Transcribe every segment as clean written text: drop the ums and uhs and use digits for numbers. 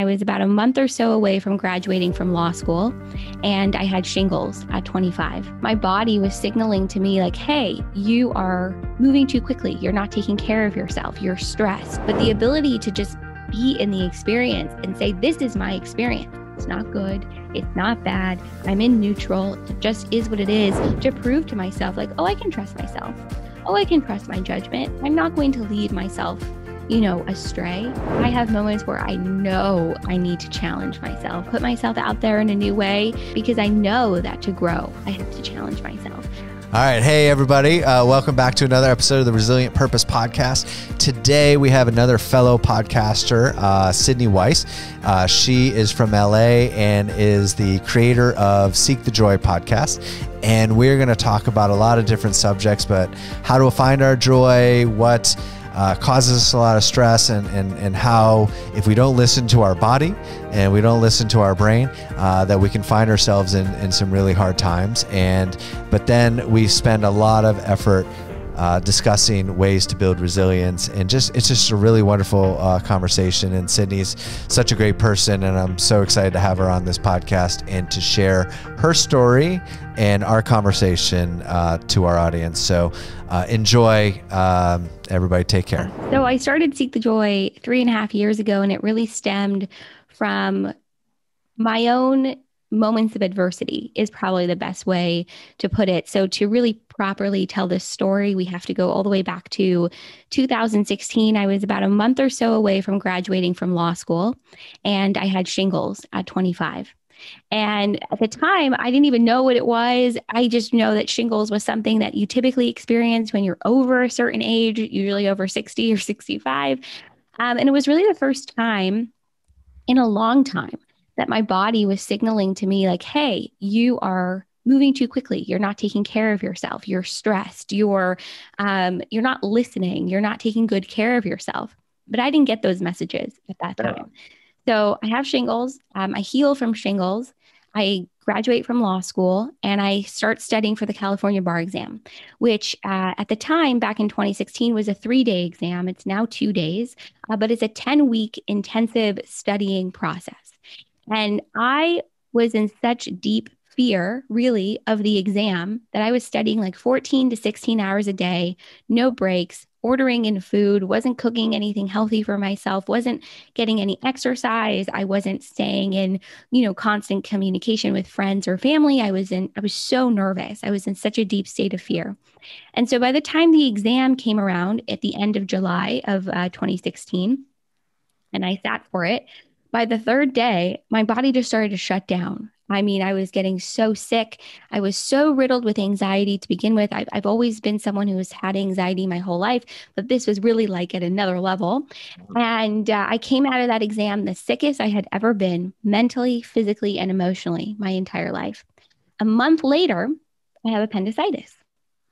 I was about a month or so away from graduating from law school, and I had shingles at 25. My body was signaling to me like, hey, you are moving too quickly. You're not taking care of yourself. You're stressed. But the ability to just be in the experience and say, this is my experience. It's not good. It's not bad. I'm in neutral. It just is what it is, to prove to myself like, oh, I can trust myself. Oh, I can trust my judgment. I'm not going to lead myself astray. I have moments where I know I need to challenge myself, put myself out there in a new way, because I know that to grow, I have to challenge myself. All right. Hey, everybody. Welcome back to another episode of the Resilient Purpose Podcast. Today, we have another fellow podcaster, Sydney Weiss. She is from LA and is the creator of Seek the Joy podcast. And we're going to talk about a lot of different subjects, but how to find our joy, what causes us a lot of stress, and how if we don't listen to our body and we don't listen to our brain, that we can find ourselves in some really hard times. But then we spend a lot of effort discussing ways to build resilience, and it's just a really wonderful conversation. And Sydney's such a great person, and I'm so excited to have her on this podcast and to share her story and our conversation to our audience. So enjoy. Everybody take care. So I started Seek the Joy 3.5 years ago, and it really stemmed from my own moments of adversity is probably the best way to put it. So to really properly tell this story, we have to go all the way back to 2016. I was about a month or so away from graduating from law school, and I had shingles at 25. And at the time, I didn't even know what it was. I just know that shingles was something that you typically experience when you're over a certain age, usually over 60 or 65. And it was really the first time in a long time that my body was signaling to me like, hey, you are moving too quickly. You're not taking care of yourself. You're stressed. You're not listening. You're not taking good care of yourself. But I didn't get those messages at that time. So I have shingles. I heal from shingles. I graduate from law school, and I start studying for the California bar exam, which at the time, back in 2016, was a 3-day exam. It's now 2 days, but it's a 10-week intensive studying process. And I was in such deep fear, really, of the exam that I was studying like 14 to 16 hours a day, no breaks, ordering in food, wasn't cooking anything healthy for myself, wasn't getting any exercise. I wasn't staying in, constant communication with friends or family. I was so nervous. I was in such a deep state of fear. And so by the time the exam came around at the end of July of 2016, and I sat for it, by the third day, my body just started to shut down. I mean, I was getting so sick. I was so riddled with anxiety to begin with. I've always been someone who has had anxiety my whole life, but this was really like at another level. And I came out of that exam the sickest I had ever been, mentally, physically, and emotionally, my entire life. A month later, I have appendicitis.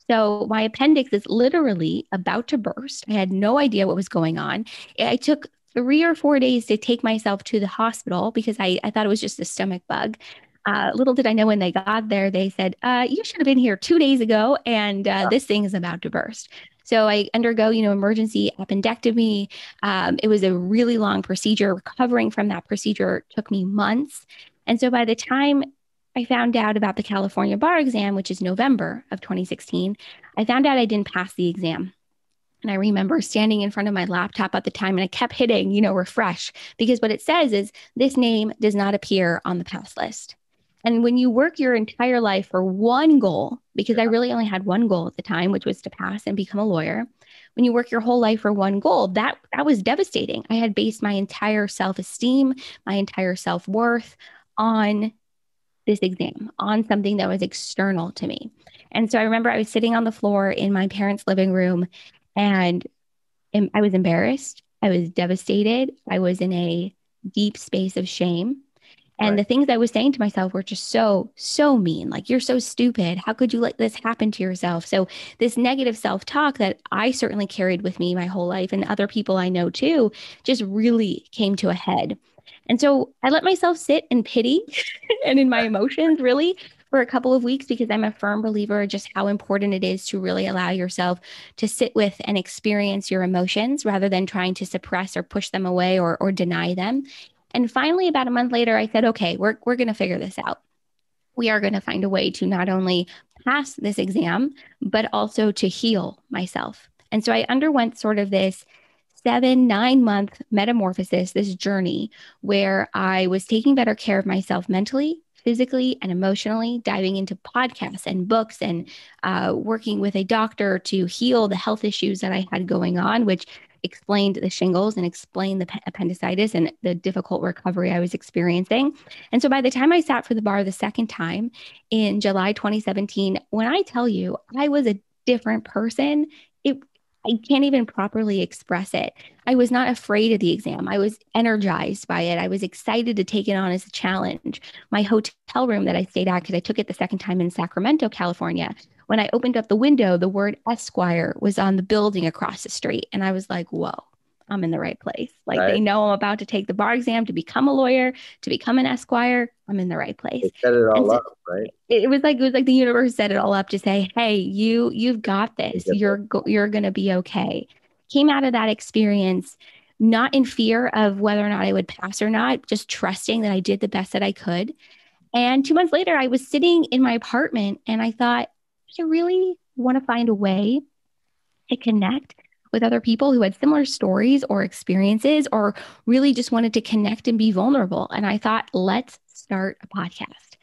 So my appendix is literally about to burst. I had no idea what was going on. I took 3 or 4 days to take myself to the hospital because I thought it was just a stomach bug. Little did I know when they got there, they said, you should have been here 2 days ago, and this thing is about to burst. So I undergo, emergency appendectomy. It was a really long procedure. Recovering from that procedure took me months. And so by the time I found out about the California bar exam, which is November of 2016, I found out I didn't pass the exam. And I remember standing in front of my laptop at the time, and I kept hitting, refresh, because what it says is this name does not appear on the pass list. And when you work your entire life for one goal, because I really only had one goal at the time, which was to pass and become a lawyer. When you work your whole life for one goal, that was devastating. I had based my entire self-esteem, my entire self-worth on this exam, on something that was external to me. And so I remember I was sitting on the floor in my parents' living room, and I was embarrassed. I was devastated. I was in a deep space of shame. And the things I was saying to myself were just so mean. Like, you're so stupid. How could you let this happen to yourself? So this negative self-talk that I certainly carried with me my whole life, and other people I know too, just really came to a head. And so I let myself sit in pity and in my emotions, really, for a couple of weeks, because I'm a firm believer just how important it is to really allow yourself to sit with and experience your emotions rather than trying to suppress or push them away or deny them. And finally, about a month later, I said, okay, we're going to figure this out. We are going to find a way to not only pass this exam, but also to heal myself. And so I underwent sort of this 7, 9 month metamorphosis, this journey where I was taking better care of myself mentally, physically, and emotionally, diving into podcasts and books and working with a doctor to heal the health issues that I had going on, which explained the shingles and explained the appendicitis and the difficult recovery I was experiencing. And so by the time I sat for the bar the second time in July 2017, when I tell you I was a different person, it I can't even properly express it. I was not afraid of the exam. I was energized by it. I was excited to take it on as a challenge. My hotel room that I stayed at, because I took it the second time in Sacramento, California, when I opened up the window, the word Esquire was on the building across the street. And I was like, whoa, I'm in the right place. Like they Right. know I'm about to take the bar exam to become a lawyer, to become an Esquire. I'm in the right place. They set it And all so up, right? it was like the universe set it all up to say, "Hey, you've got You this. get this. You're going to be okay." Came out of that experience not in fear of whether or not I would pass or not, just trusting that I did the best that I could. And 2 months later, I was sitting in my apartment and I thought, I really want to find a way to connect with other people who had similar stories or experiences, or really just wanted to connect and be vulnerable. And I thought, let's start a podcast.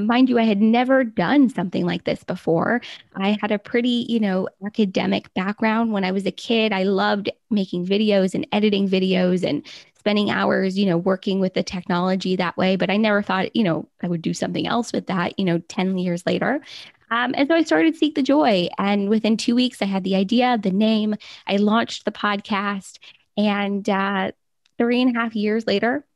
Mind you, I had never done something like this before. I had a pretty, academic background when I was a kid. I loved making videos and editing videos and spending hours, working with the technology that way. But I never thought, I would do something else with that, 10 years later. And so I started Seek the Joy. And within 2 weeks, I had the idea, the name. I launched the podcast. And 3.5 years later,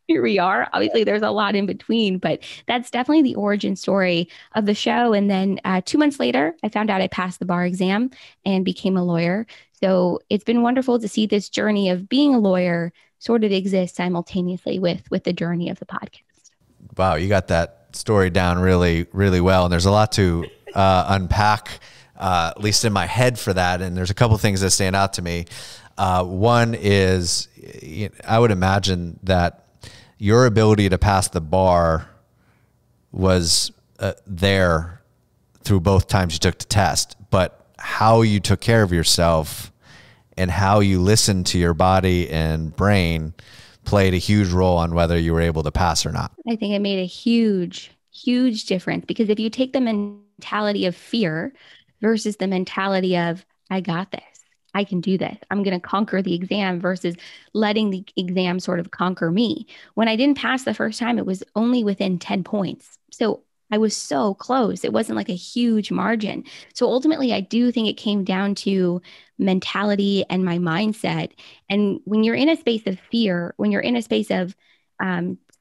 here we are. Obviously, there's a lot in between, but that's definitely the origin story of the show. And then 2 months later, I found out I passed the bar exam and became a lawyer. So it's been wonderful to see this journey of being a lawyer sort of exist simultaneously with the journey of the podcast. Wow, you got that story down really, really well. And there's a lot to unpack, at least in my head for that. And there's a couple of things that stand out to me. One is, I would imagine that your ability to pass the bar was there through both times you took the test, but how you took care of yourself and how you listened to your body and brain played a huge role on whether you were able to pass or not. I think it made a huge, huge difference because if you take the mentality of fear versus the mentality of, I got this, I can do this, I'm going to conquer the exam versus letting the exam sort of conquer me. When I didn't pass the first time, it was only within 10 points. So I was so close. It wasn't like a huge margin. So ultimately, I do think it came down to mentality and my mindset. And when you're in a space of fear, when you're in a space of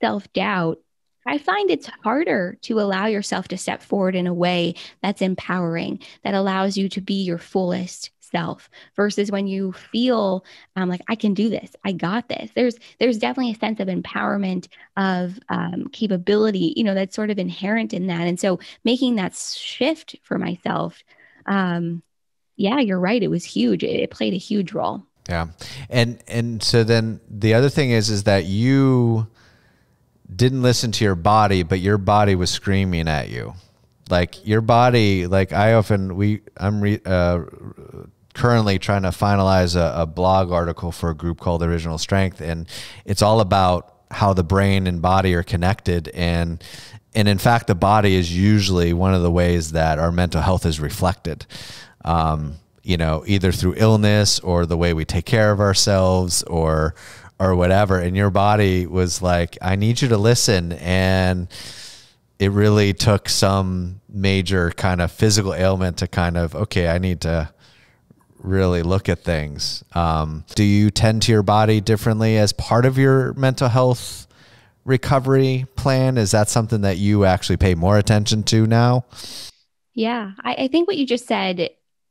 self doubt, I find it's harder to allow yourself to step forward in a way that's empowering, that allows you to be your fullest self versus when you feel like I can do this, I got this. There's definitely a sense of empowerment, of capability, that's sort of inherent in that. And so making that shift for myself, yeah, you're right. It was huge. It played a huge role. Yeah. And so then the other thing is that you didn't listen to your body, but your body was screaming at you. Like your body, like currently trying to finalize a blog article for a group called Original Strength. And it's all about how the brain and body are connected. And in fact, the body is usually one of the ways that our mental health is reflected. Either through illness or the way we take care of ourselves or whatever. And your body was like, I need you to listen. And it really took some major kind of physical ailment to kind of, okay, I need to really look at things. Do you tend to your body differently as part of your mental health recovery plan? Is that something that you actually pay more attention to now? Yeah, I think what you just said,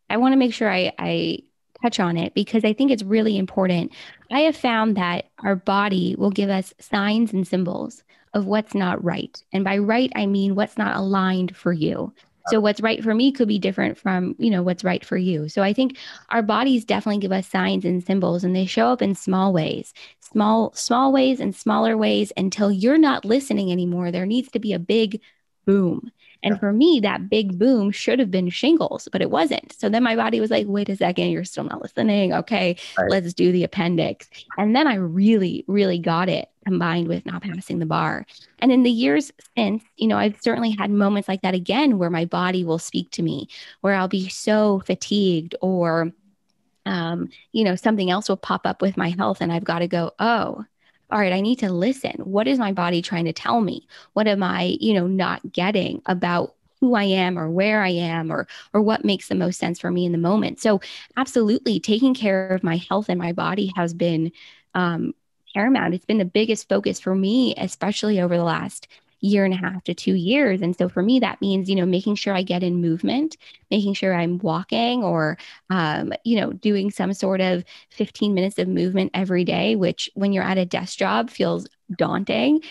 I want to make sure I touch on it because I think it's really important. I have found that our body will give us signs and symbols of what's not right. And by right, I mean what's not aligned for you. So what's right for me could be different from, what's right for you. So I think our bodies definitely give us signs and symbols, and they show up in small ways, small ways and smaller ways until you're not listening anymore. There needs to be a big boom. And for me, that big boom should have been shingles, but it wasn't. So then my body was like, wait a second, you're still not listening. Okay, Right. let's do the appendix. And then I really, really got it combined with not passing the bar. And in the years since, I've certainly had moments like that again where my body will speak to me, where I'll be so fatigued or something else will pop up with my health and I've got to go, oh, all right, I need to listen. What is my body trying to tell me? What am I, not getting about who I am or where I am or what makes the most sense for me in the moment? So absolutely taking care of my health and my body has been um, paramount. It's been the biggest focus for me, especially over the last year and a half to 2 years. And so for me, that means, making sure I get in movement, making sure I'm walking or doing some sort of 15 minutes of movement every day, which when you're at a desk job feels daunting.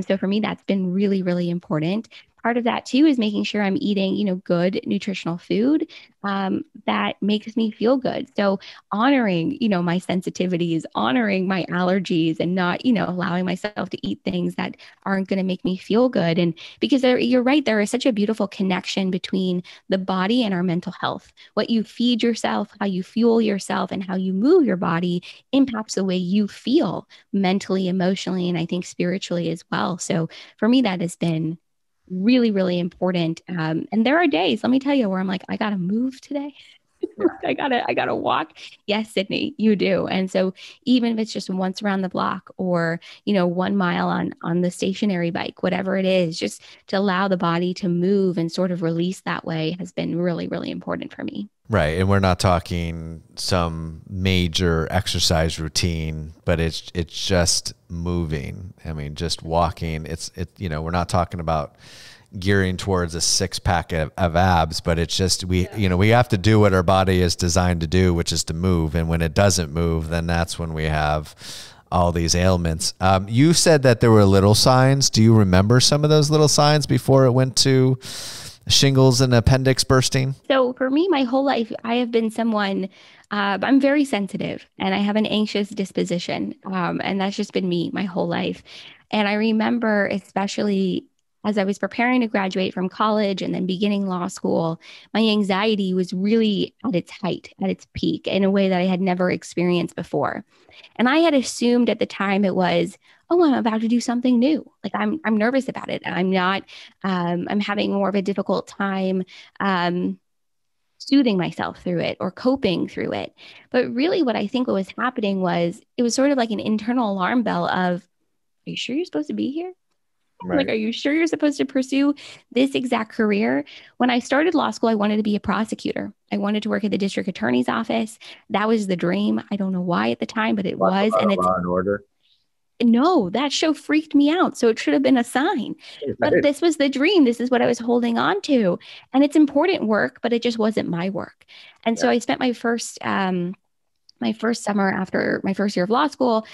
So for me, that's been really, really important. Part of that too is making sure I'm eating, good nutritional food that makes me feel good. So honoring, my sensitivities, honoring my allergies, and not, allowing myself to eat things that aren't going to make me feel good. And because you're right, there is such a beautiful connection between the body and our mental health. What you feed yourself, how you fuel yourself, and how you move your body impacts the way you feel mentally, emotionally, and I think spiritually as well. So for me, that has been really, really important. And there are days, let me tell you, where I'm like, I gotta move today. I gotta walk. Yes, Sydney, you do. And so even if it's just once around the block or, 1 mile on the stationary bike, whatever it is, just to allow the body to move and sort of release that way has been really, really important for me. Right. And we're not talking some major exercise routine, but it's just moving. I mean, just walking. We're not talking about gearing towards a six-pack of abs, but it's just we have to do what our body is designed to do, which is to move. And when it doesn't move, then that's when we have all these ailments. You said that there were little signs. Do you remember some of those little signs before it went to shingles and appendix bursting? So for me, my whole life, I have been someone, I'm very sensitive and I have an anxious disposition. And that's just been me my whole life. And I remember, especially as I was preparing to graduate from college and then beginning law school, my anxiety was really at its height, at its peak in a way that I had never experienced before. And I had assumed at the time it was, oh, I'm about to do something new. Like I'm nervous about it. I'm not, I'm having more of a difficult time soothing myself through it or coping through it. But really what I think what was happening was it was sort of like an internal alarm bell of, are you sure you're supposed to be here? Like, Right. are you sure you're supposed to pursue this exact career? When I started law school, I wanted to be a prosecutor. I wanted to work at the district attorney's office. That was the dream. I don't know why at the time, but it Watch a was. lot And of it's Law and Order. no, that show freaked me out. So it should have been a sign. But Right. this was the dream. This is what I was holding on to. And it's important work, but it just wasn't my work. And Yeah. so I spent my first summer after my first year of law school,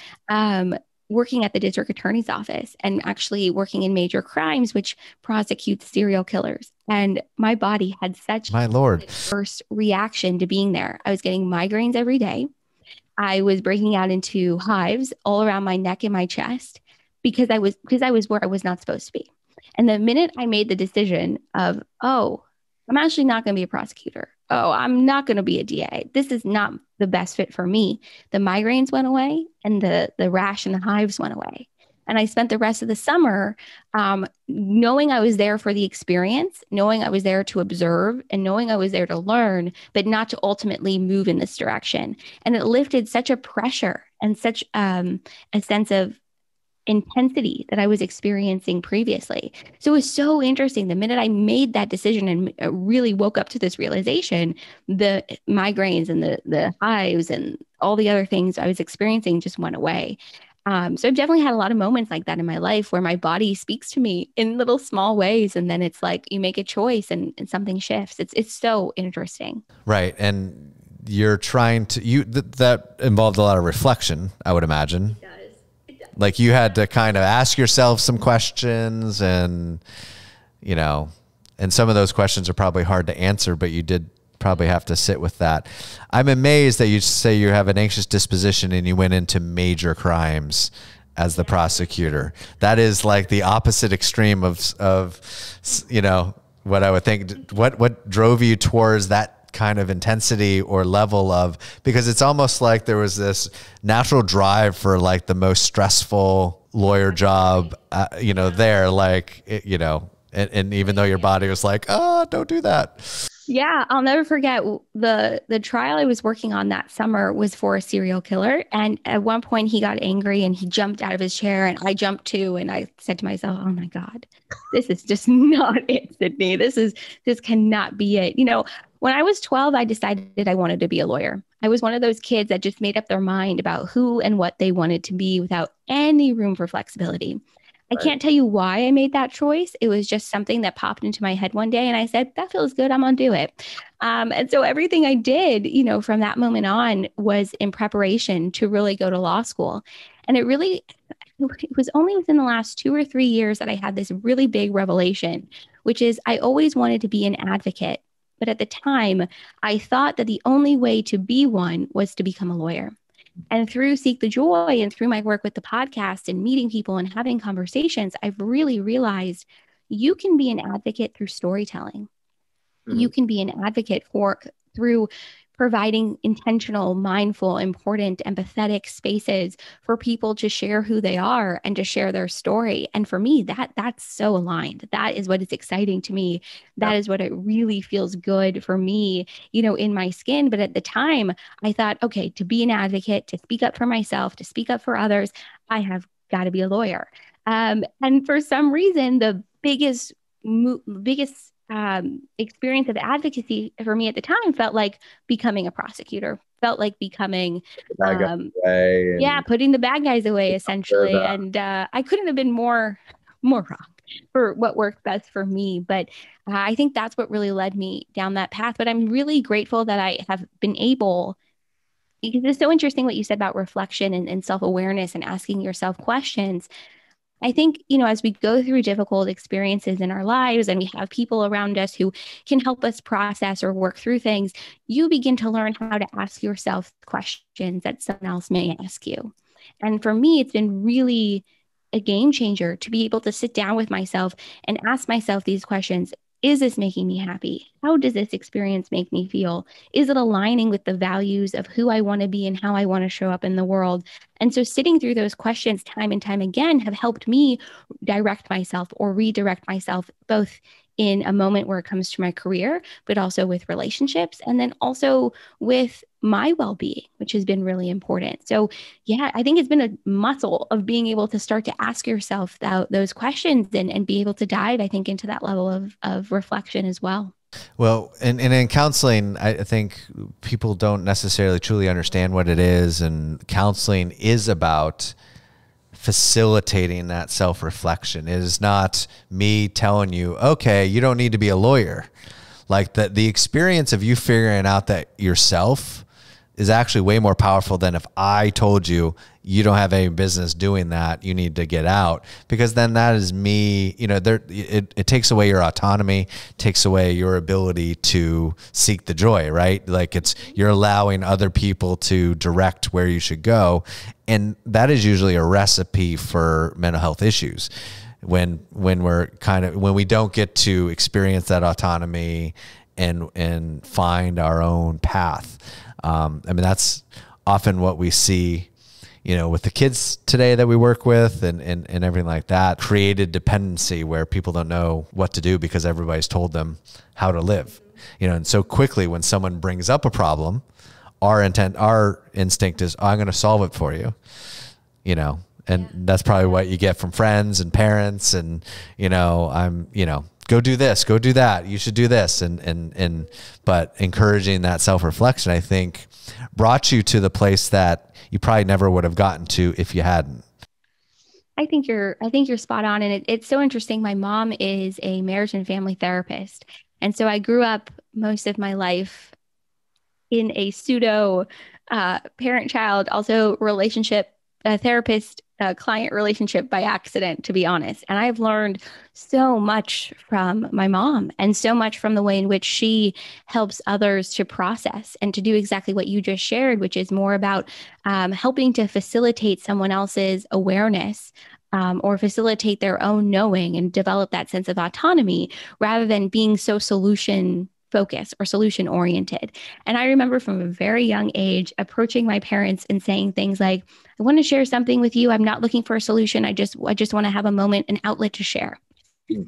working at the district attorney's office and actually working in major crimes, which prosecutes serial killers. And my body had such My Lord. first reaction to being there. I was getting migraines every day. I was breaking out into hives all around my neck and my chest because I was where I was not supposed to be. And the minute I made the decision of, oh, I'm actually not going to be a prosecutor. Oh, I'm not going to be a DA. This is not the best fit for me. The migraines went away and the rash and the hives went away. And I spent the rest of the summer knowing I was there for the experience, knowing I was there to observe, and knowing I was there to learn, but not to ultimately move in this direction. And it lifted such a pressure and such a sense of intensity that I was experiencing previously. So it was so interesting. The minute I made that decision and really woke up to this realization, the migraines and the hives and all the other things I was experiencing just went away. So I've definitely had a lot of moments like that in my life where my body speaks to me in little small ways, and then it's like you make a choice and something shifts. It's so interesting. Right. And you're trying to, that involved a lot of reflection, I would imagine. Like you had to kind of ask yourself some questions and, And some of those questions are probably hard to answer, but you did probably have to sit with that. I'm amazed that you say you have an anxious disposition and you went into major crimes as the prosecutor. That is like the opposite extreme of what I would think. What drove you towards that kind of intensity or level of, because it's almost like there was this natural drive for like the most stressful lawyer job, there, like, and even though your body was like, oh, don't do that. Yeah, I'll never forget the trial I was working on that summer was for a serial killer. And at one point he got angry and he jumped out of his chair and I jumped too. And I said to myself, oh my God, this is just not it, Sydney. This cannot be it. When I was 12, I decided I wanted to be a lawyer. I was one of those kids that just made up their mind about who and what they wanted to be without any room for flexibility. I can't tell you why I made that choice. It was just something that popped into my head one day, and I said, that feels good. I'm going to do it. And so everything I did, from that moment on was in preparation to really go to law school. And it was only within the last 2 or 3 years that I had this really big revelation, which is I always wanted to be an advocate. But at the time, I thought that the only way to be one was to become a lawyer. And through Seek the Joy and through my work with the podcast and meeting people and having conversations, I've really realized you can be an advocate through storytelling. Mm-hmm. You can be an advocate through providing intentional, mindful, important, empathetic spaces for people to share who they are and to share their story. And for me, that's so aligned. That is what is exciting to me. That is what it really feels good for me, in my skin. But at the time, I thought, okay, to be an advocate, to speak up for myself, to speak up for others, I have got to be a lawyer. And for some reason, the biggest experience of advocacy for me at the time felt like becoming a prosecutor, felt like becoming, putting the bad guys away, essentially. And I couldn't have been more wrong for what worked best for me. But I think that's what really led me down that path. But I'm really grateful that I have been able, because it's so interesting what you said about reflection and self-awareness and asking yourself questions. I think, as we go through difficult experiences in our lives and we have people around us who can help us process or work through things, you begin to learn how to ask yourself questions that someone else may ask you. And for me, it's been really a game changer to be able to sit down with myself and ask myself these questions. Is this making me happy? How does this experience make me feel? Is it aligning with the values of who I want to be and how I want to show up in the world? And so sitting through those questions time and time again have helped me direct myself or redirect myself, both in a moment where it comes to my career, but also with relationships, and then also with my well-being, which has been really important. So yeah, I think it's been a muscle of being able to start to ask yourself those questions and be able to dive, I think, into that level of reflection as well. Well, and in counseling, I think people don't necessarily truly understand what it is. And counseling is about facilitating that self-reflection. It is not me telling you, okay, you don't need to be a lawyer. Like the experience of you figuring out that yourself is actually way more powerful than if I told you, you don't have any business doing that, you need to get out. Because then that is me, it takes away your autonomy, takes away your ability to seek the joy, right? Like you're allowing other people to direct where you should go. And that is usually a recipe for mental health issues. When we don't get to experience that autonomy and find our own path. That's often what we see, with the kids today that we work with and everything like that. Created dependency where people don't know what to do because everybody's told them how to live. And so quickly when someone brings up a problem, our instinct is, I'm going to solve it for you, and that's probably what you get from friends and parents and, go do this, go do that. You should do this. But encouraging that self-reflection, I think, brought you to the place that you probably never would have gotten to if you hadn't. I think you're spot on. And it's so interesting. My mom is a marriage and family therapist. And so I grew up most of my life in a pseudo parent-child, also relationship a therapist client relationship by accident, to be honest. And I've learned so much from my mom and so much from the way in which she helps others to process and to do exactly what you just shared, which is more about helping to facilitate someone else's awareness. Or facilitate their own knowing and develop that sense of autonomy rather than being so solution focused or solution oriented. And I remember from a very young age approaching my parents and saying things like, I want to share something with you. I'm not looking for a solution. I just want to have a moment, an outlet to share. Mm.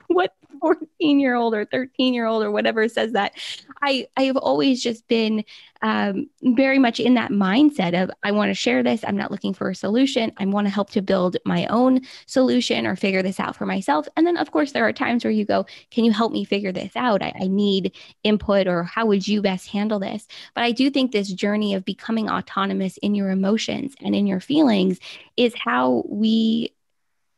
What 14-year-old or 13-year-old or whatever says that? I have always just been very much in that mindset of I want to share this. I'm not looking for a solution. I want to help to build my own solution or figure this out for myself. And then, of course, there are times where you go, can you help me figure this out? I need input, or how would you best handle this? But I do think this journey of becoming autonomous in your emotions and in your feelings is how we,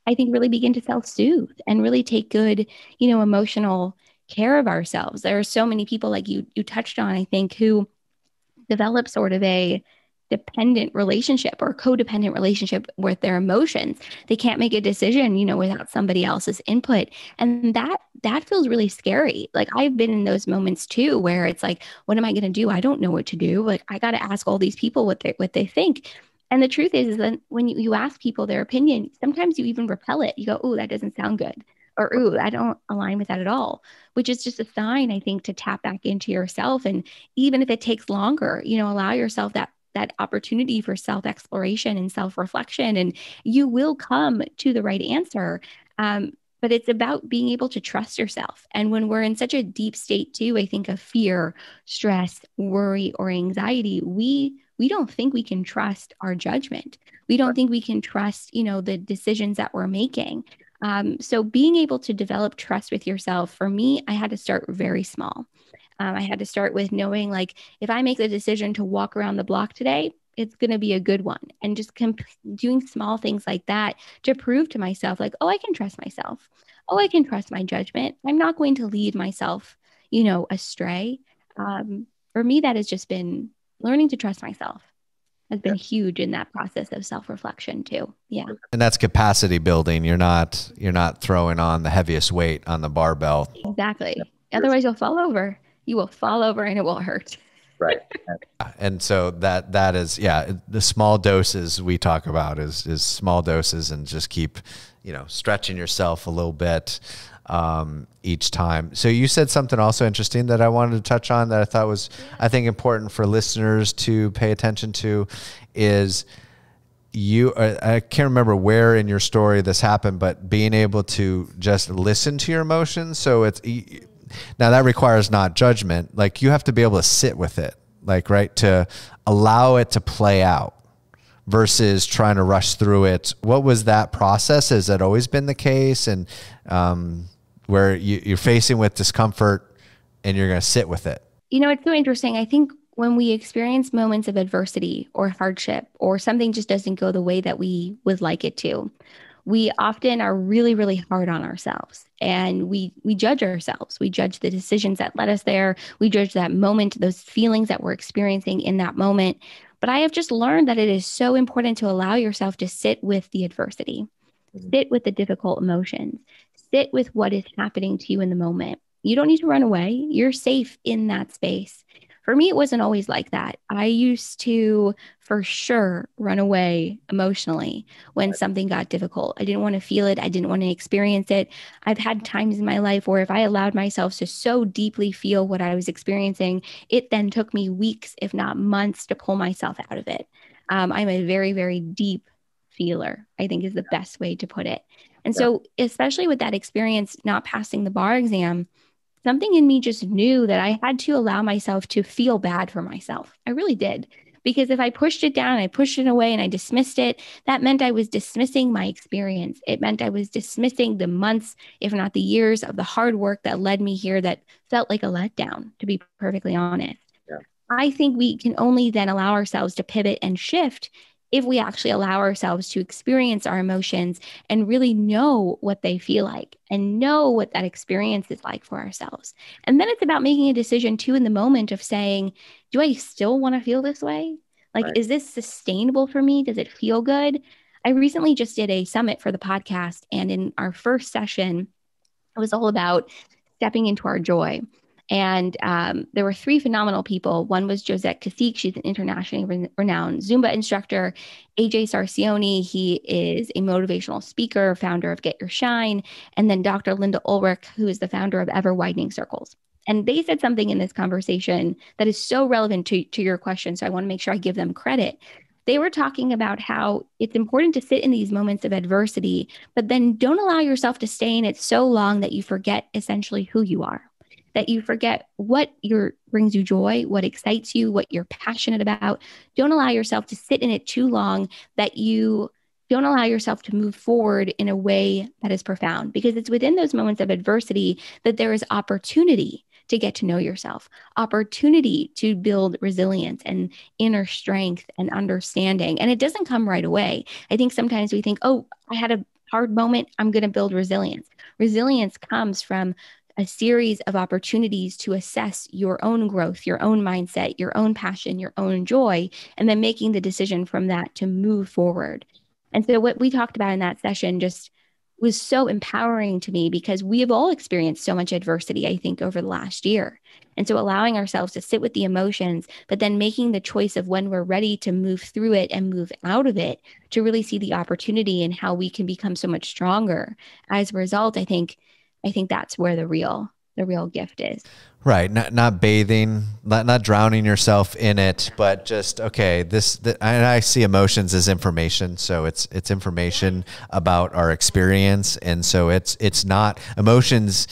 I think, really begin to self-soothe and really take good, emotional care of ourselves. There are so many people like you touched on, I think, who develop sort of a dependent relationship or codependent relationship with their emotions. They can't make a decision, without somebody else's input. And that feels really scary. Like I've been in those moments too, where it's like, what am I going to do? I don't know what to do. Like I got to ask all these people what they think. And the truth is that when you ask people their opinion, sometimes you even repel it. You go, oh, that doesn't sound good. Or, ooh, I don't align with that at all, which is just a sign, I think, to tap back into yourself. And even if it takes longer, allow yourself that opportunity for self-exploration and self-reflection, and you will come to the right answer. But it's about being able to trust yourself. And when we're in such a deep state too, I think of fear, stress, worry, or anxiety, we don't think we can trust our judgment. We don't think we can trust, the decisions that we're making. So being able to develop trust with yourself, for me, I had to start very small. I had to start with knowing, like, if I make the decision to walk around the block today, it's going to be a good one. And just doing small things like that to prove to myself, like, oh, I can trust myself. Oh, I can trust my judgment. I'm not going to lead myself, astray. For me, that has just been learning to trust myself has been huge in that process of self-reflection too. Yeah. And that's capacity building. You're not throwing on the heaviest weight on the barbell. Exactly. Otherwise you'll fall over. You will fall over and it will hurt. Right. And so that is, yeah, the small doses we talk about is small doses, and just keep, stretching yourself a little bit each time. So you said something also interesting that I wanted to touch on that I thought was, I think, important for listeners to pay attention to is I can't remember where in your story this happened, but being able to just listen to your emotions. So now that requires not judgment. Like you have to be able to sit with it, like, right, to allow it to play out versus trying to rush through it. What was that process? Has that always been the case? And where you're facing with discomfort and you're going to sit with it? It's so interesting. I think when we experience moments of adversity or hardship, or something just doesn't go the way that we would like it to, we often are really, really hard on ourselves, and we judge ourselves. We judge the decisions that led us there. We judge that moment, those feelings that we're experiencing in that moment. But I have just learned that it is so important to allow yourself to sit with the adversity, sit with the difficult emotions, sit with what is happening to you in the moment. You don't need to run away. You're safe in that space. For me, it wasn't always like that. I used to, for sure, run away emotionally when something got difficult. I didn't want to feel it. I didn't want to experience it. I've had times in my life where if I allowed myself to so deeply feel what I was experiencing, it then took me weeks, if not months, to pull myself out of it. I'm a very, very deep feeler, I think is the best way to put it. And so, especially with that experience, not passing the bar exam, something in me just knew that I had to allow myself to feel bad for myself. I really did. Because if I pushed it down, I pushed it away and I dismissed it, that meant I was dismissing my experience. It meant I was dismissing the months, if not the years, of the hard work that led me here that felt like a letdown, to be perfectly honest. Yeah. I think we can only then allow ourselves to pivot and shift if we actually allow ourselves to experience our emotions and really know what they feel like and know what that experience is like for ourselves. And then it's about making a decision too in the moment of saying, do I still want to feel this way? Like, Right. is this sustainable for me? Does it feel good? I recently just did a summit for the podcast, and in our first session, it was all about stepping into our joy. And there were three phenomenal people. One was Josette Cacique. She's an internationally renowned Zumba instructor. AJ Sarcione, he is a motivational speaker, founder of Get Your Shine. And then Dr. Linda Ulrich, who is the founder of Ever Widening Circles. And they said something in this conversation that is so relevant to your question. So I want to make sure I give them credit. They were talking about how it's important to sit in these moments of adversity, but then don't allow yourself to stay in it so long that you forget essentially who you are, that you forget what brings you joy, what excites you, what you're passionate about. Don't allow yourself to sit in it too long that you don't allow yourself to move forward in a way that is profound, because it's within those moments of adversity that there is opportunity to get to know yourself, opportunity to build resilience and inner strength and understanding. And it doesn't come right away. I think sometimes we think, oh, I had a hard moment, I'm going to build resilience. Resilience comes from a series of opportunities to assess your own growth, your own mindset, your own passion, your own joy, and then making the decision from that to move forward. And so, what we talked about in that session just was so empowering to me, because we have all experienced so much adversity, I think, over the last year. And so, allowing ourselves to sit with the emotions, but then making the choice of when we're ready to move through it and move out of it, to really see the opportunity and how we can become so much stronger as a result. I think that's where the real gift is. Right. Not bathing, not drowning yourself in it, but just, okay, and I see emotions as information. So it's information about our experience. And so it's not emotions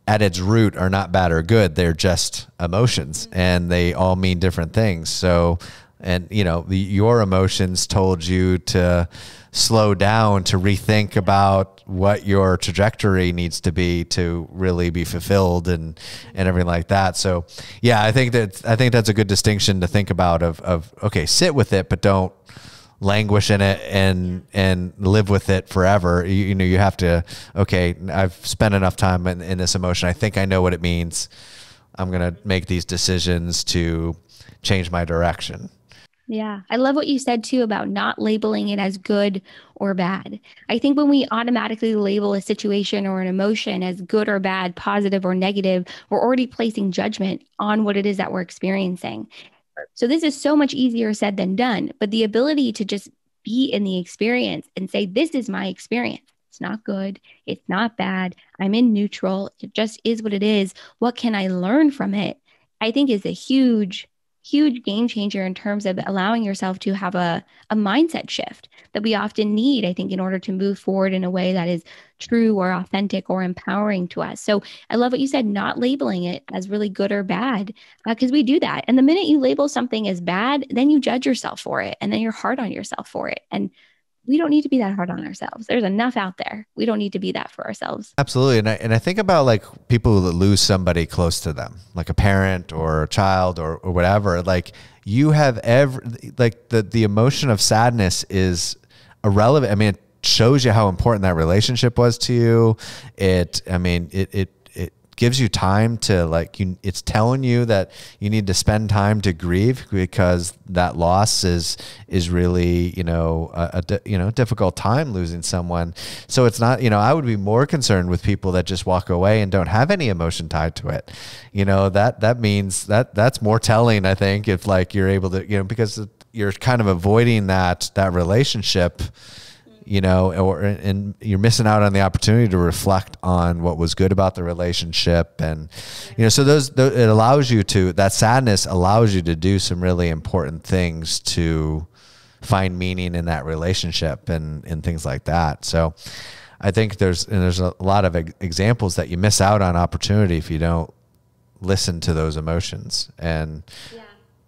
at its root are not bad or good. They're just emotions, and they all mean different things. So, and your emotions told you to slow down, to rethink about what your trajectory needs to be to really be fulfilled, and everything like that. So yeah, I think that's a good distinction to think about of okay, sit with it, but don't languish in it and live with it forever. You have to, okay, I've spent enough time in this emotion. I think I know what it means. I'm going to make these decisions to change my direction. Yeah. I love what you said too about not labeling it as good or bad. I think when we automatically label a situation or an emotion as good or bad, positive or negative, we're already placing judgment on what it is that we're experiencing. So this is so much easier said than done, but the ability to just be in the experience and say, this is my experience. It's not good. It's not bad. I'm in neutral. It just is what it is. What can I learn from it? I think is a huge, huge game changer in terms of allowing yourself to have a mindset shift that we often need, I think, in order to move forward in a way that is true or authentic or empowering to us. So I love what you said, not labeling it as really good or bad, because we do that. And the minute you label something as bad, then you judge yourself for it, and then you're hard on yourself for it. And we don't need to be that hard on ourselves. There's enough out there. We don't need to be that for ourselves. Absolutely. And I think about like people that lose somebody close to them, like a parent or a child or whatever. Like you have like the emotion of sadness is irrelevant. I mean, it shows you how important that relationship was to you. It gives you time to it's telling you that you need to spend time to grieve, because that loss is really, a difficult time losing someone. So it's not, I would be more concerned with people that just walk away and don't have any emotion tied to it. That means that's more telling, I think, if like you're able to, because you're kind of avoiding that relationship, and you're missing out on the opportunity to reflect on what was good about the relationship. And, so it allows you to, that sadness allows you to do some really important things to find meaning in that relationship and things like that. So I think there's a lot of examples that you miss out on opportunity if you don't listen to those emotions, and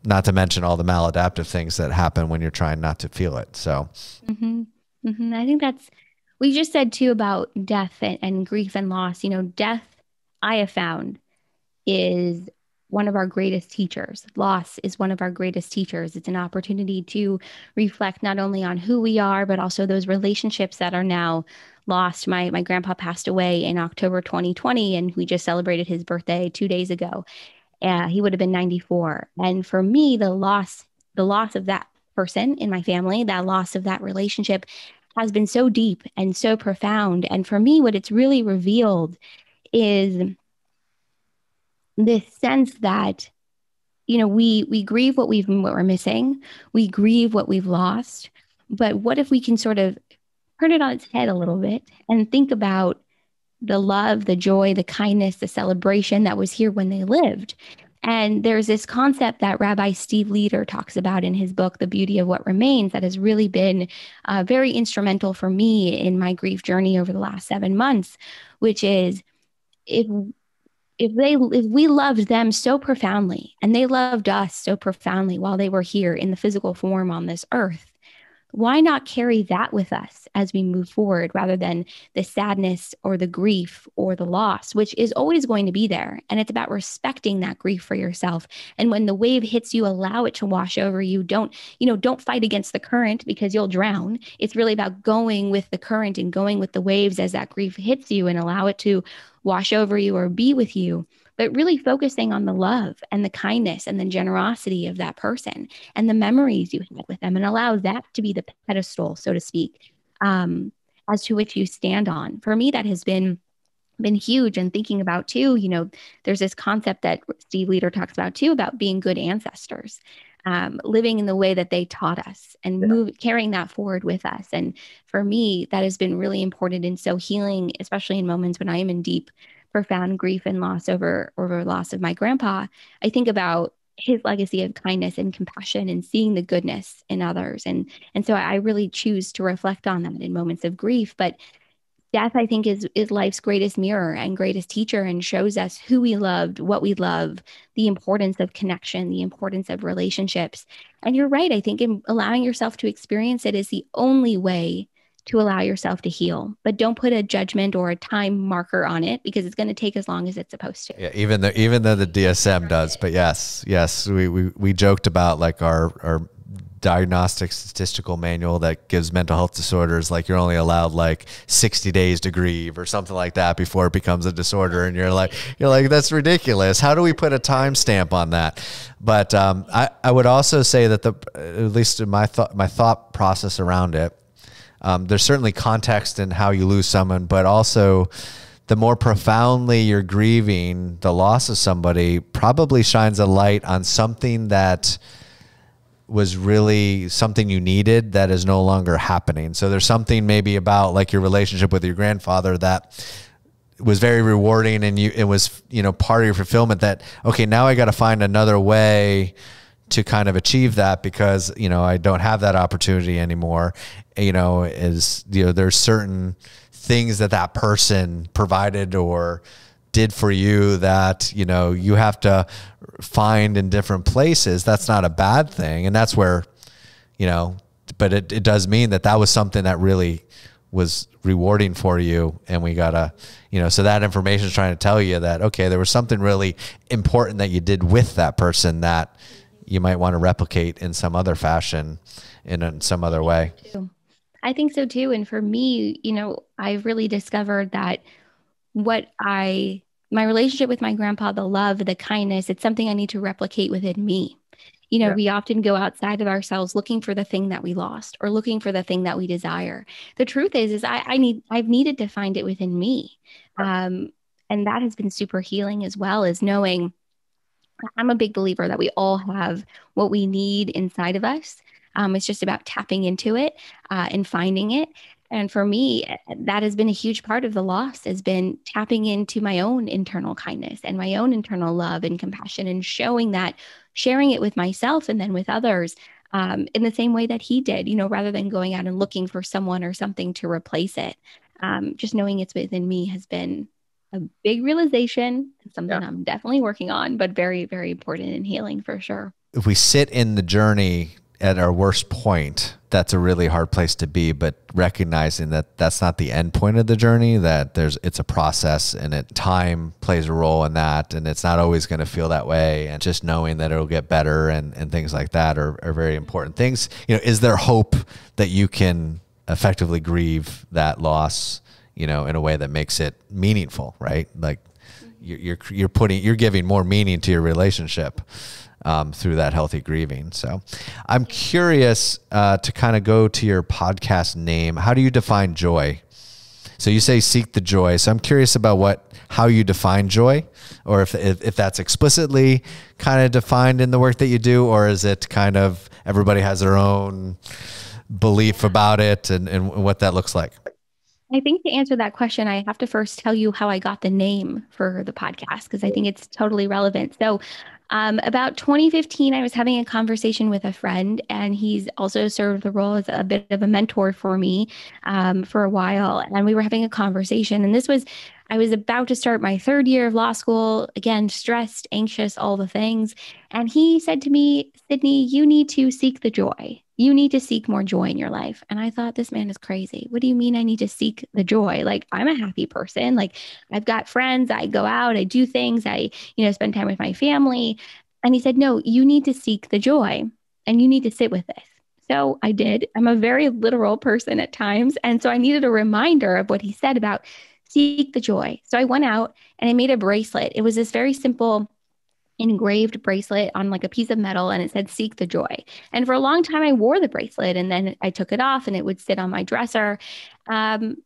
not to mention all the maladaptive things that happen when you're trying not to feel it. So. Mm-hmm. I think we just said too about death and grief and loss. Death, I have found, is one of our greatest teachers. Loss is one of our greatest teachers. It's an opportunity to reflect not only on who we are, but also those relationships that are now lost. My grandpa passed away in October 2020, and we just celebrated his birthday 2 days ago. He would have been 94. And for me, the loss of that person in my family, that loss of that relationship has been so deep and so profound. And for me, what it's really revealed is this sense that, we grieve what we're missing, we grieve what we've lost. But what if we can sort of turn it on its head a little bit and think about the love, the joy, the kindness, the celebration that was here when they lived? And there's this concept that Rabbi Steve Leder talks about in his book, The Beauty of What Remains, that has really been very instrumental for me in my grief journey over the last 7 months, which is if if we loved them so profoundly and they loved us so profoundly while they were here in the physical form on this earth, why not carry that with us as we move forward rather than the sadness or the grief or the loss, which is always going to be there. And it's about respecting that grief for yourself. And when the wave hits you, allow it to wash over you. Don't fight against the current because you'll drown. It's really about going with the current and going with the waves as that grief hits you, and allow it to wash over you or be with you, but really focusing on the love and the kindness and the generosity of that person and the memories you had with them, and allow that to be the pedestal, so to speak, as to which you stand on. For me, that has been huge. And thinking about too, there's this concept that Steve Leder talks about too, about being good ancestors, living in the way that they taught us and carrying that forward with us. And for me, that has been really important. And so healing, especially in moments when I am in deep, profound grief and loss over loss of my grandpa, I think about his legacy of kindness and compassion and seeing the goodness in others. And so I really choose to reflect on that in moments of grief. But death, I think, is life's greatest mirror and greatest teacher, and shows us who we loved, what we love, the importance of connection, the importance of relationships. And you're right. I think in allowing yourself to experience it is the only way to allow yourself to heal. But don't put a judgment or a time marker on it, because it's going to take as long as it's supposed to. Yeah, even though the DSM does. But yes, we joked about like our diagnostic statistical manual that gives mental health disorders, like you're only allowed like 60 days to grieve or something like that before it becomes a disorder. And you're like, that's ridiculous. How do we put a timestamp on that? But I would also say that at least in my thought process around it, there's certainly context in how you lose someone, but also the more profoundly you're grieving the loss of somebody probably shines a light on something that was really something you needed that is no longer happening. So there's something maybe about like your relationship with your grandfather that was very rewarding, and it was, part of your fulfillment that, okay, now I got to find another way to kind of achieve that because, I don't have that opportunity anymore. There's certain things that person provided or did for you that, you have to find in different places. That's not a bad thing. And that's where, but it does mean that was something that really was rewarding for you. And we gotta, so that information is trying to tell you that, okay, there was something really important that you did with that person that you might want to replicate in some other fashion, in some other way. I think so too. And for me, I've really discovered that my relationship with my grandpa, the love, the kindness, it's something I need to replicate within me. We often go outside of ourselves looking for the thing that we lost or looking for the thing that we desire. The truth is I've needed to find it within me. And that has been super healing, as well as knowing I'm a big believer that we all have what we need inside of us. It's just about tapping into it and finding it. And for me, that has been a huge part of the loss, has been tapping into my own internal kindness and my own internal love and compassion, and sharing it with myself and then with others in the same way that he did, rather than going out and looking for someone or something to replace it. Just knowing it's within me has been a big realization, something I'm definitely working on, but very, very important in healing for sure. If we sit in the journey at our worst point, that's a really hard place to be, but recognizing that that's not the end point of the journey, that it's a process, and time plays a role in that, and it's not always going to feel that way, and just knowing that it'll get better and things like that are very important things. Is there hope that you can effectively grieve that loss, in a way that makes it meaningful, right? Like you're giving more meaning to your relationship. through that healthy grieving. So I'm curious to kind of go to your podcast name. How do you define joy? So you say seek the joy. So I'm curious about how you define joy, or if that's explicitly kind of defined in the work that you do, or is it kind of everybody has their own belief about it and what that looks like? I think to answer that question, I have to first tell you how I got the name for the podcast, because I think it's totally relevant. So about 2015, I was having a conversation with a friend, and he's also served the role as a bit of a mentor for me for a while. And we were having a conversation, and I was about to start my third year of law school, again, stressed, anxious, all the things. And he said to me, Sydney, you need to seek the joy. You need to seek more joy in your life. And I thought, this man is crazy. What do you mean I need to seek the joy? Like, I'm a happy person. Like, I've got friends. I go out, I do things. I, spend time with my family. And he said, no, you need to seek the joy and you need to sit with this. So I did. I'm a very literal person at times. And so I needed a reminder of what he said about seek the joy. So I went out and I made a bracelet. It was this very simple engraved bracelet on like a piece of metal, and it said seek the joy. And for a long time I wore the bracelet, and then I took it off and it would sit on my dresser. And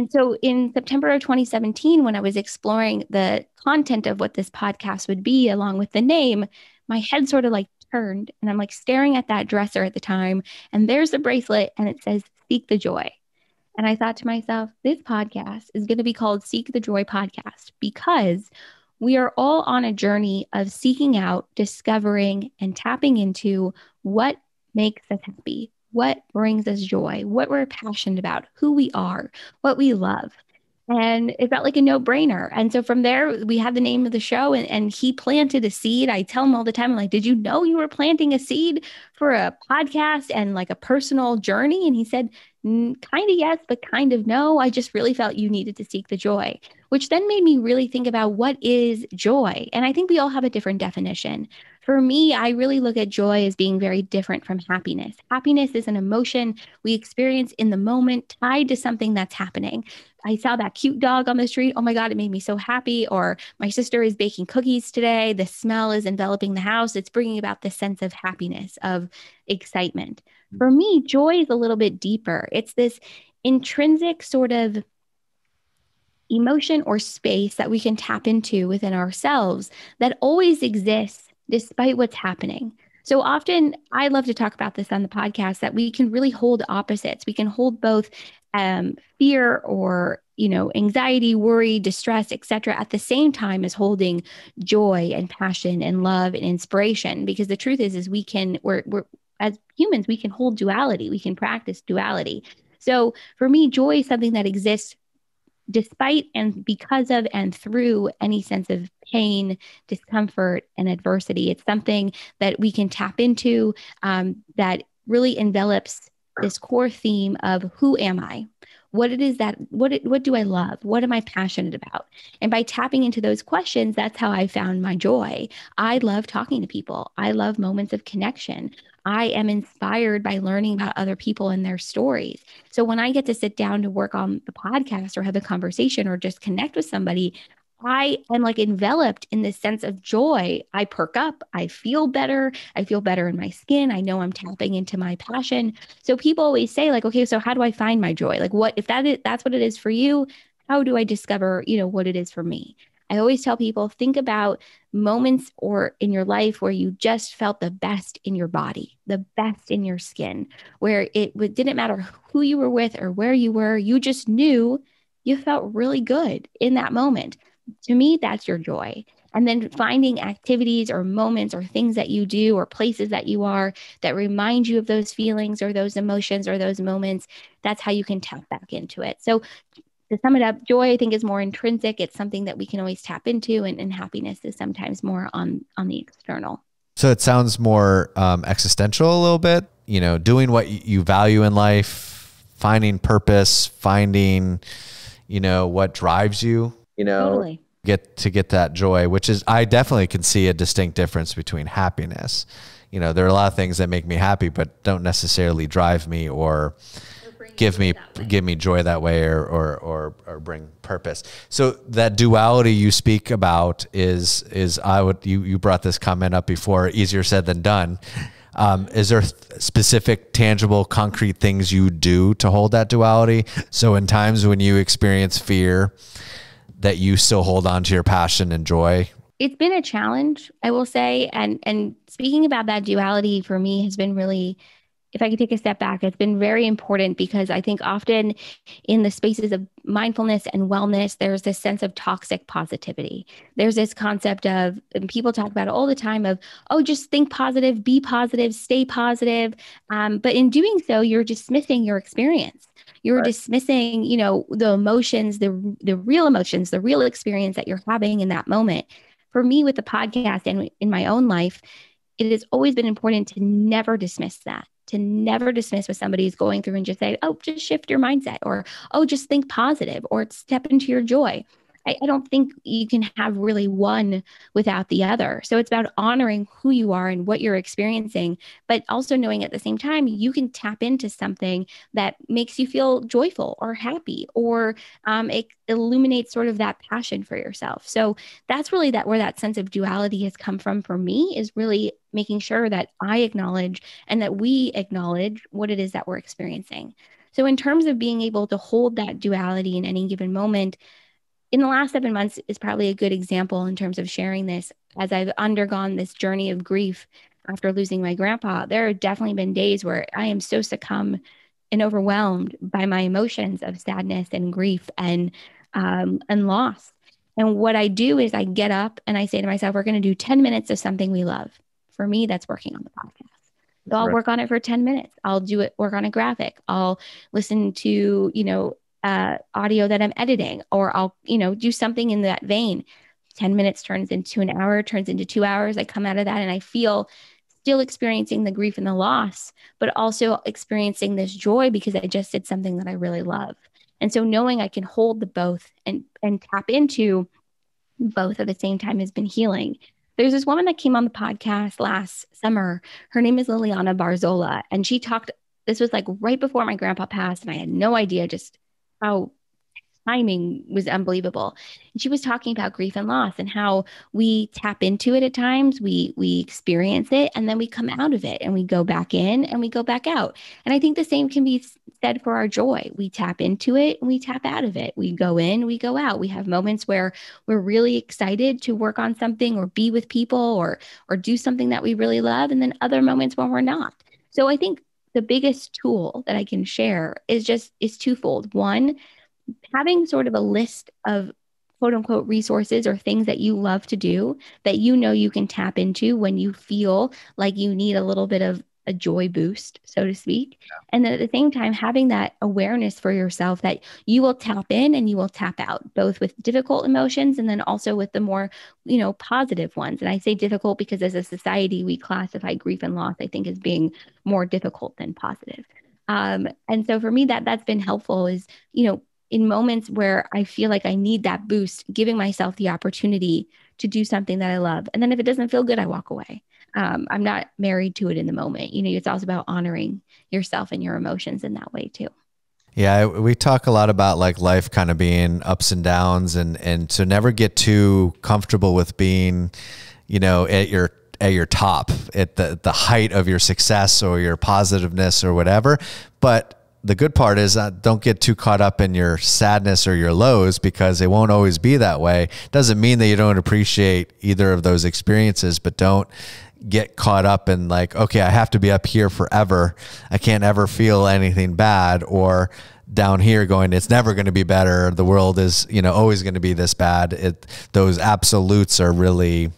so in September of 2017, when I was exploring the content of what this podcast would be along with the name, my head sort of like turned, and I'm like staring at that dresser at the time, and there's the bracelet and it says seek the joy. And I thought to myself, this podcast is going to be called Seek the Joy Podcast, because we are all on a journey of seeking out, discovering, and tapping into what makes us happy, what brings us joy, what we're passionate about, who we are, what we love. And it felt like a no-brainer. And so from there, we had the name of the show, and he planted a seed. I tell him all the time, I'm like, did you know you were planting a seed for a podcast and like a personal journey? And he said, kind of yes, but kind of no. I just really felt you needed to seek the joy, which then made me really think about what is joy. And I think we all have a different definition. For me, I really look at joy as being very different from happiness. Happiness is an emotion we experience in the moment tied to something that's happening. I saw that cute dog on the street. Oh my God, it made me so happy. Or my sister is baking cookies today. The smell is enveloping the house. It's bringing about this sense of happiness, of excitement. For me, joy is a little bit deeper. It's this intrinsic sort of emotion or space that we can tap into within ourselves that always exists despite what's happening. So often, I love to talk about this on the podcast, that we can really hold opposites. We can hold both fear or, anxiety, worry, distress, etc., at the same time as holding joy and passion and love and inspiration. Because the truth is we're as humans, we can hold duality. We can practice duality. So for me, joy is something that exists despite and because of and through any sense of pain, discomfort, and adversity. It's something that we can tap into, that really envelops this core theme of who am I? What do I love? What am I passionate about? And by tapping into those questions, that's how I found my joy. I love talking to people. I love moments of connection. I am inspired by learning about other people and their stories. So when I get to sit down to work on the podcast or have a conversation or just connect with somebody, I am like enveloped in this sense of joy. I perk up. I feel better. I feel better in my skin. I know I'm tapping into my passion. So people always say like, okay, so how do I find my joy? Like what, if that's what it is for you, how do I discover, what it is for me? I always tell people, think about moments or in your life where you just felt the best in your body, the best in your skin, where it didn't matter who you were with or where you were. You just knew you felt really good in that moment. To me, that's your joy. And then finding activities or moments or things that you do or places that you are that remind you of those feelings or those emotions or those moments. That's how you can tap back into it. So to sum it up, joy, I think, is more intrinsic. It's something that we can always tap into, and happiness is sometimes more on the external. So it sounds more existential a little bit, doing what you value in life, finding purpose, finding, what drives you, Totally. get that joy, which is, I definitely can see a distinct difference between happiness. There are a lot of things that make me happy, but don't necessarily drive me or give me joy that way, or bring purpose. So that duality you speak about is you brought this comment up before, easier said than done. Is there specific, tangible, concrete things you do to hold that duality? So in times when you experience fear, that you still hold on to your passion and joy? It's been a challenge, I will say. And speaking about that duality for me has been really, if I could take a step back, it's been very important because I think often in the spaces of mindfulness and wellness, there's this sense of toxic positivity. There's this concept of, and people talk about it all the time of, oh, just think positive, be positive, stay positive. But in doing so, you're dismissing your experience. You're dismissing, the emotions, the real emotions, the real experience that you're having in that moment. For me, with the podcast and in my own life, it has always been important to never dismiss that, to never dismiss what somebody's going through and just say, oh, just shift your mindset, or, oh, just think positive, or step into your joy. I don't think you can have really one without the other. So it's about honoring who you are and what you're experiencing, but also knowing at the same time, you can tap into something that makes you feel joyful or happy, or it illuminates sort of that passion for yourself. So that's really that where that sense of duality has come from for me, is really making sure that I acknowledge and that we acknowledge what it is that we're experiencing. So in terms of being able to hold that duality in any given moment, in the last 7 months is probably a good example in terms of sharing this. As I've undergone this journey of grief after losing my grandpa, there have definitely been days where I am so succumbed and overwhelmed by my emotions of sadness and grief and loss. And what I do is I get up and I say to myself, we're going to do 10 minutes of something we love. For me, that's working on the podcast. So I'll work on it for 10 minutes. I'll do it, work on a graphic. I'll listen to, audio that I'm editing, or I'll, do something in that vein. 10 minutes turns into an hour, turns into 2 hours. I come out of that and I feel still experiencing the grief and the loss, but also experiencing this joy because I just did something that I really love. And so knowing I can hold the both and tap into both at the same time has been healing. There's this woman that came on the podcast last summer. Her name is Liliana Barzola, and she talked, this was like right before my grandpa passed, and I had no idea just how timing was unbelievable. And she was talking about grief and loss and how we tap into it at times, we experience it, and then we come out of it and we go back in and we go back out. And I think the same can be said for our joy. We tap into it and we tap out of it. We go in, we go out. We have moments where we're really excited to work on something or be with people or do something that we really love, and then other moments when we're not. So I think the biggest tool that I can share is twofold. One, having sort of a list of quote unquote resources or things that you love to do that you can tap into when you feel like you need a little bit of a joy boost, so to speak. Yeah. And then at the same time, having that awareness for yourself that you will tap in and you will tap out, both with difficult emotions and then also with the more, positive ones. And I say difficult because as a society, we classify grief and loss, I think, as being more difficult than positive. And so for me, that's been helpful is, in moments where I feel like I need that boost, giving myself the opportunity to do something that I love. And then if it doesn't feel good, I walk away. I'm not married to it in the moment. It's also about honoring yourself and your emotions in that way too. Yeah, we talk a lot about like life kind of being ups and downs, and so never get too comfortable with being, at your top, at the height of your success or your positiveness or whatever. But the good part is don't get too caught up in your sadness or your lows, because it won't always be that way. Doesn't mean that you don't appreciate either of those experiences, but don't get caught up in like, okay, I have to be up here forever. I can't ever feel anything bad, or down here going, it's never going to be better. The world is, always going to be this bad. Those absolutes are really,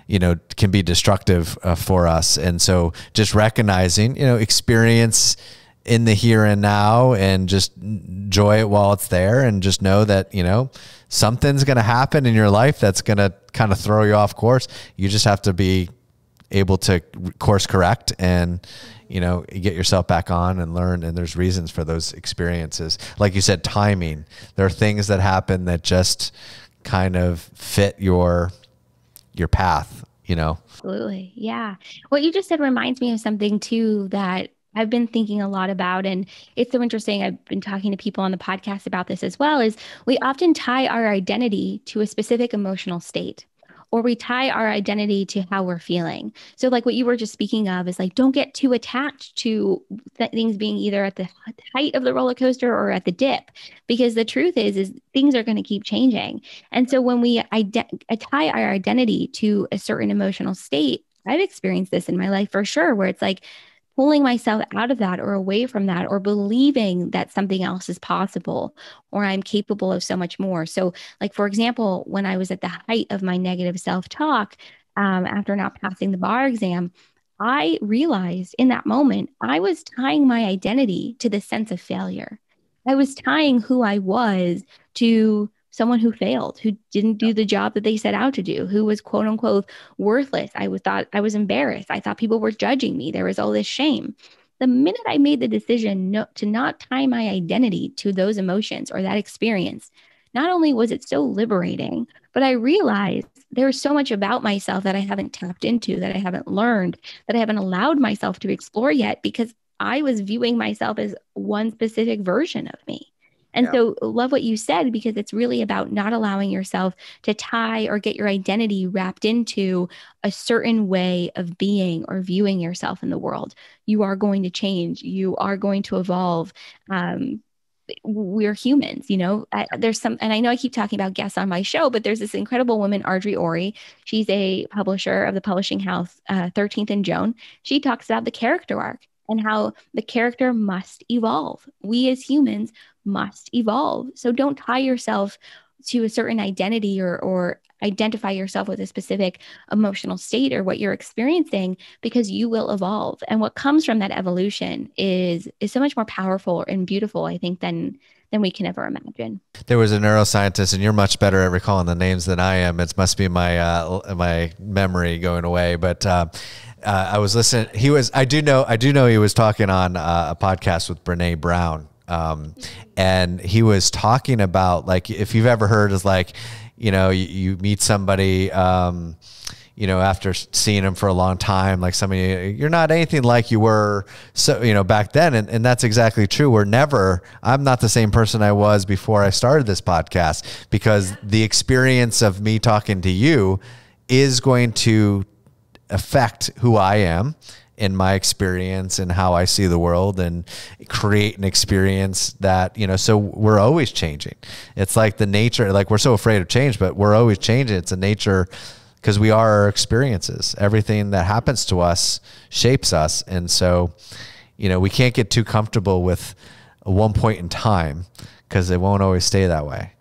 can be destructive for us. And so just recognizing, experience in the here and now, and just enjoy it while it's there, and just know that, something's going to happen in your life that's going to kind of throw you off course. You just have to be able to course correct and, get yourself back on and learn. And there's reasons for those experiences. Like you said, timing. There are things that happen that just kind of fit your path, Absolutely. Yeah. What you just said reminds me of something too that I've been thinking a lot about, and it's so interesting. I've been talking to people on the podcast about this as well, is we often tie our identity to a specific emotional state, or we tie our identity to how we're feeling. So, like what you were just speaking of is like, don't get too attached to things being either at the height of the roller coaster or at the dip, because the truth is things are going to keep changing. And so when we tie our identity to a certain emotional state, I've experienced this in my life for sure, where it's like pulling myself out of that or away from that or believing that something else is possible or I'm capable of so much more. So, like, for example, when I was at the height of my negative self talk, after not passing the bar exam, I realized in that moment I was tying my identity to the sense of failure. I was tying who I was to someone who failed, who didn't do the job that they set out to do, who was quote unquote worthless. Thought I was embarrassed. I thought people were judging me. There was all this shame. The minute I made the decision to not tie my identity to those emotions or that experience, not only was it so liberating, but I realized there's so much about myself that I haven't tapped into, that I haven't learned, that I haven't allowed myself to explore yet because I was viewing myself as one specific version of me. And Yeah. so, love what you said because it's really about not allowing yourself to tie or get your identity wrapped into a certain way of being or viewing yourself in the world. You are going to change, you are going to evolve. We're humans, there's some, and I know I keep talking about guests on my show, but there's this incredible woman, Audrey Ori. She's a publisher of the publishing house, 13th and Joan. She talks about the character arc and how the character must evolve. We as humans must evolve. So don't tie yourself to a certain identity or identify yourself with a specific emotional state or what you're experiencing because you will evolve. And what comes from that evolution is so much more powerful and beautiful, I think, than we can ever imagine. There was a neuroscientist, and you're much better at recalling the names than I am. It must be my memory going away. But I was listening. I do know he was talking on a podcast with Brene Brown. And he was talking about, like, if you've ever heard is like, you meet somebody, after seeing them for a long time, like somebody, you're not anything like you were, so, back then. And that's exactly true. I'm not the same person I was before I started this podcast, because the experience of me talking to you is going to affect who I am in my experience and how I see the world, and create an experience that, so we're always changing. It's like the nature, like we're so afraid of change, but we're always changing. It's a nature, because we are our experiences. Everything that happens to us shapes us. And so, we can't get too comfortable with one point in time, because it won't always stay that way.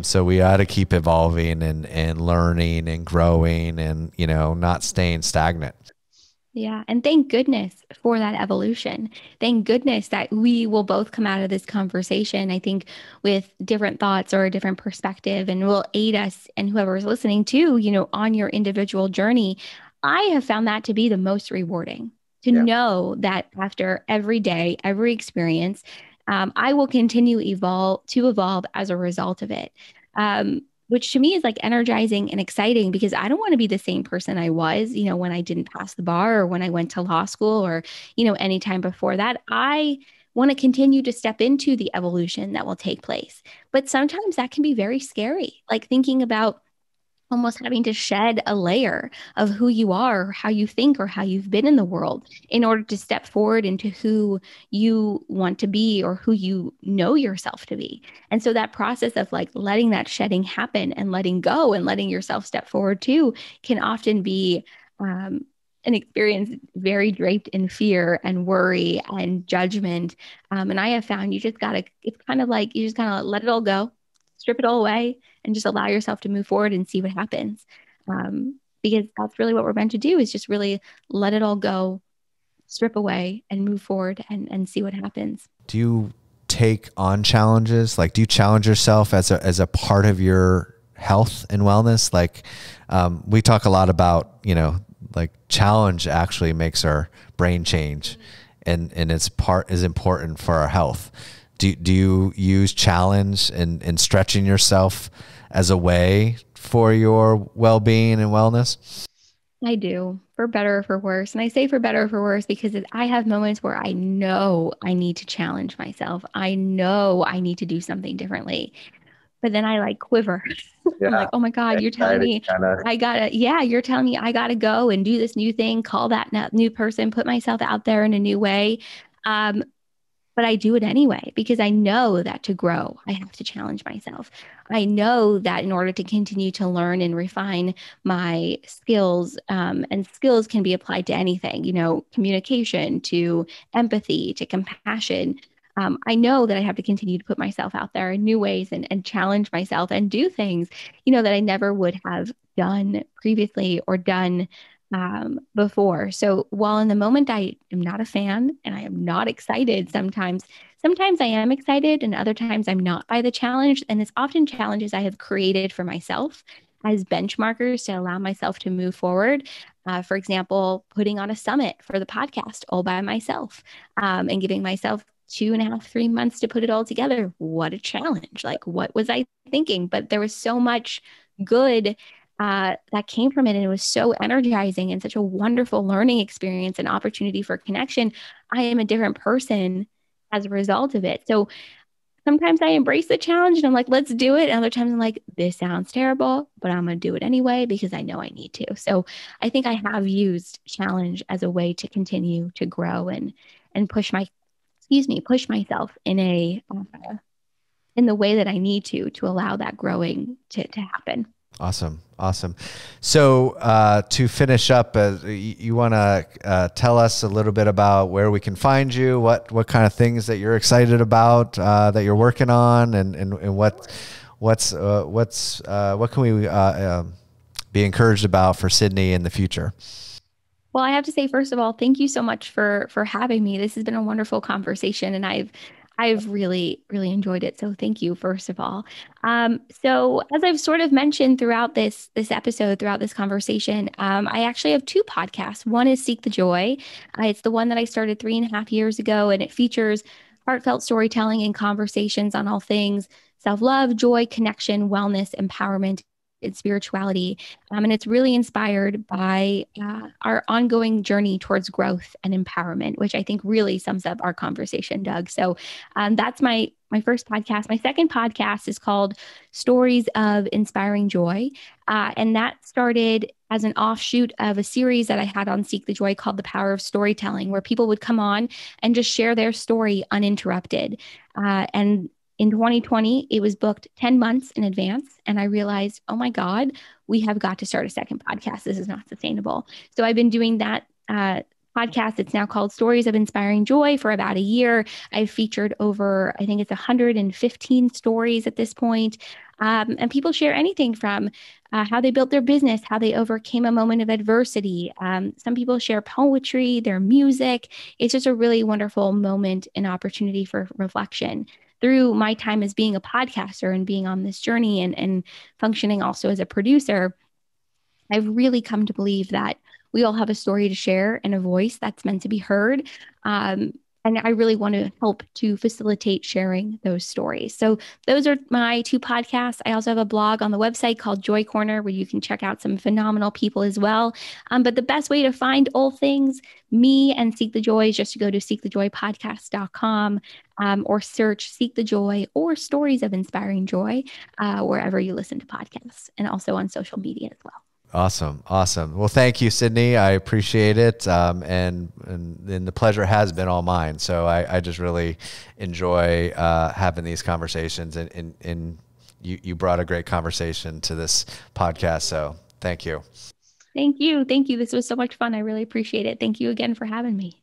So we ought to keep evolving and learning and growing and, not staying stagnant. Yeah. And thank goodness for that evolution. Thank goodness that we will both come out of this conversation, I think, with different thoughts or a different perspective, and will aid us and whoever is listening to, on your individual journey. I have found that to be the most rewarding, to know that after every day, every experience, I will continue to evolve as a result of it. Which to me is like energizing and exciting, because I don't want to be the same person I was, when I didn't pass the bar or when I went to law school or, any time before that. I want to continue to step into the evolution that will take place. But sometimes that can be very scary, like thinking about almost having to shed a layer of who you are, or how you think, or how you've been in the world in order to step forward into who you want to be or who you know yourself to be. And so that process of like letting that shedding happen and letting go and letting yourself step forward too can often be an experience very draped in fear and worry and judgment. And I have found it's kind of like you just kind of let it all go, strip it all away, and just allow yourself to move forward and see what happens. Because that's really what we're meant to do, is just really let it all go, strip away, and move forward and see what happens. Do you take on challenges? Like, do you challenge yourself as a part of your health and wellness? Like, we talk a lot about, like challenge actually makes our brain change, and it's is important for our health. Do you use challenge and stretching yourself as a way for your well-being and wellness? I do, for better or for worse. And I say for better or for worse because I have moments where I know I need to challenge myself. I know I need to do something differently. But then I like quiver. I'm Yeah. like, oh my God, you're telling Anxiety me kind of. I gotta, yeah, you're telling me I gotta go and do this new thing, call that new person, put myself out there in a new way. Um, but I do it anyway because I know that to grow, I have to challenge myself. I know that in order to continue to learn and refine my skills, and skills can be applied to anything, communication, to empathy, to compassion. I know that I have to continue to put myself out there in new ways and challenge myself and do things, that I never would have done previously or done before. So while in the moment I am not a fan and I am not excited sometimes I am excited and other times I'm not by the challenge. And it's often challenges I have created for myself as benchmarkers to allow myself to move forward. For example, putting on a summit for the podcast all by myself, and giving myself 2.5, 3 months to put it all together. What a challenge. Like, what was I thinking? But there was so much good that came from it. And it was so energizing and such a wonderful learning experience and opportunity for connection. I am a different person as a result of it. So sometimes I embrace the challenge and I'm like, let's do it. And other times I'm like, this sounds terrible, but I'm going to do it anyway because I know I need to. So I think I have used challenge as a way to continue to grow and push myself in the way that I need to allow that growing to happen. Awesome. Awesome. So, to finish up, you want to tell us a little bit about where we can find you, what kind of things that you're excited about, that you're working on, and what can we be encouraged about for Sydney in the future? Well, I have to say, first of all, thank you so much for having me. This has been a wonderful conversation, and I've really really enjoyed it. So thank you, first of all. So as I've sort of mentioned throughout this episode, throughout this conversation, I actually have two podcasts. One is Seek the Joy. It's the one that I started 3.5 years ago, and it features heartfelt storytelling and conversations on all things self-love, joy, connection, wellness, empowerment, and spirituality. And it's really inspired by our ongoing journey towards growth and empowerment, which I think really sums up our conversation, Doug. So that's my first podcast. My second podcast is called Stories of Inspiring Joy. And that started as an offshoot of a series that I had on Seek the Joy called The Power of Storytelling, where people would come on and just share their story uninterrupted. And in 2020, it was booked 10 months in advance. And I realized, oh my God, we have got to start a second podcast. This is not sustainable. So I've been doing that podcast. It's now called Stories of Inspiring Joy for about a year. I've featured over, I think it's 115 stories at this point. And people share anything from how they built their business, how they overcame a moment of adversity. Some people share poetry, their music. It's just a really wonderful moment and opportunity for reflection through my time as being a podcaster and being on this journey and functioning also as a producer. I've really come to believe that we all have a story to share and a voice that's meant to be heard. Um, and I really want to help to facilitate sharing those stories. So those are my two podcasts. I also have a blog on the website called Joy Corner where you can check out some phenomenal people as well. But the best way to find all things me and Seek the Joy is just to go to seekthejoypodcast.com, or search Seek the Joy or Stories of Inspiring Joy wherever you listen to podcasts and also on social media as well. Awesome. Awesome. Well, thank you, Sydney. I appreciate it. And the pleasure has been all mine. So I just really enjoy having these conversations, and you brought a great conversation to this podcast. So thank you. Thank you. Thank you. This was so much fun. I really appreciate it. Thank you again for having me.